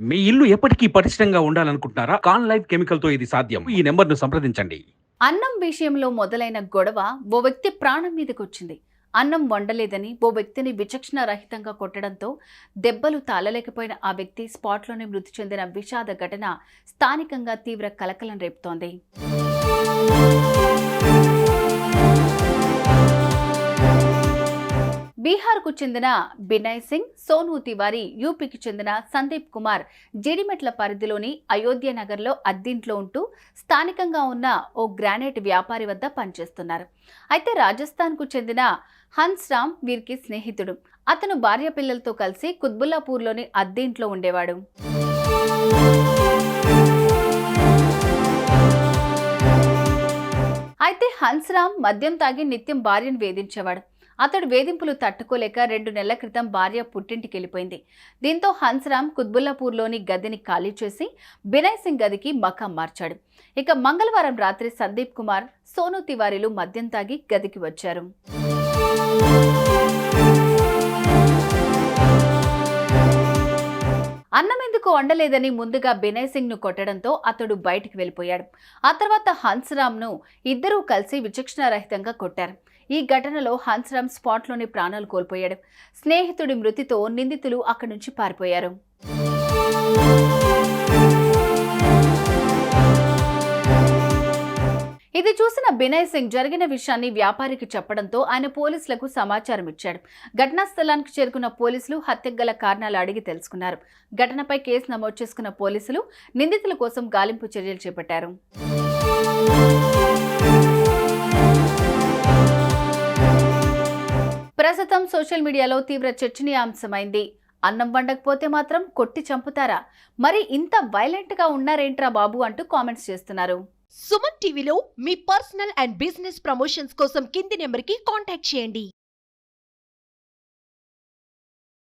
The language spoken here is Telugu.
మీ ఇల్లు ఎప్పటికీ పటిష్టంగా ఉండాలనుకుంటున్నారా? కాన్ లైఫ్ కెమికల్ తో ఇది సాధ్యం. ఈ నంబర్‌ను సంప్రదించండి. అన్నం విషయంలో మొదలైన గొడవ ఓ వ్యక్తి ప్రాణం మీదకొచ్చింది. అన్నం వండలేదని ఓ వ్యక్తిని విచక్షణ రహితంగా కొట్టడంతో దెబ్బలు తాళలేకపోయిన ఆ వ్యక్తి స్పాట్లోనే మృతి చెందిన విషాద ఘటన స్థానికంగా తీవ్ర కలకలం రేపుతోంది. బీహార్కు చెందిన బినయ్ సింగ్, సోను తివారీ యూపీకి చెందిన సందీప్ కుమార్ జిడిమెట్ల పరిధిలోని అయోధ్య నగర్లో అద్దింట్లో ఉంటూ స్థానికంగా ఉన్న ఓ గ్రానైట్ వ్యాపారి వద్ద పనిచేస్తున్నారు. అయితే రాజస్థాన్కు చెందిన హన్స్ రామ్ వీరికి స్నేహితుడు. అతను భార్య పిల్లలతో కలిసి కుత్బుల్లాపూర్లోని అద్దింట్లో ఉండేవాడు. అయితే హన్స్రామ్ మద్యం తాగి నిత్యం భార్యను వేధించేవాడు. అతడు వేధింపులు తట్టుకోలేక 2 నెలల క్రితం భార్య పుట్టింటికి వెళ్ళిపోయింది. దీంతో హన్స్రామ్ కుత్బుల్లాపూర్లోని గదిని ఖాళీ చేసి బినయ్ సింగ్ గదికి మకాం మార్చాడు. ఇక మంగళవారం రాత్రి సందీప్ కుమార్, సోను తివారీలు మద్యం తాగి గదికి వచ్చారు. అన్నం ఎందుకు వండలేదని ముందుగా బినయ్ సింగ్ ను కొట్టడంతో అతడు బయటికి వెళ్ళిపోయాడు. ఆ తర్వాత హన్స్రామ్ ను ఇద్దరూ కలిసి విచక్షణారహితంగా కొట్టారు. ఈ ఘటనలో హన్స్రామ్ స్పాట్లోనే ప్రాణాలు కోల్పోయాడు. స్నేహితుడి మృతితో నిందితులు అక్కడి నుంచి పారిపోయారు. ఇది చూసిన బినయ్ సింగ్ జరిగిన విషయాన్ని వ్యాపారికి చెప్పడంతో ఆయన పోలీసులకు సమాచారం ఇచ్చాడు. ఘటనా స్థలానికి చేరుకున్న పోలీసులు హత్యకు గల కారణాలు అడిగి తెలుసుకున్నారు. ఘటనపై కేసు నమోదు చేసుకున్న పోలీసులు నిందితుల కోసం గాలింపు చర్యలు చేపట్టారు. ప్రస్తుతం సోషల్ మీడియాలో తీవ్ర చర్చనీయాంశమైంది. అన్నం వండకపోతే మాత్రం కొట్టి చంపుతారా? మరి ఇంత వైలెంట్ గా ఉన్నారేంట్రా బాబు అంటూ కామెంట్స్ చేస్తున్నారు. సుమన్ టీవీలో మీ పర్సనల్ అండ్ బిజినెస్ ప్రమోషన్స్ కోసం కింది నెంబర్కి కాంటాక్ట్ చేయండి.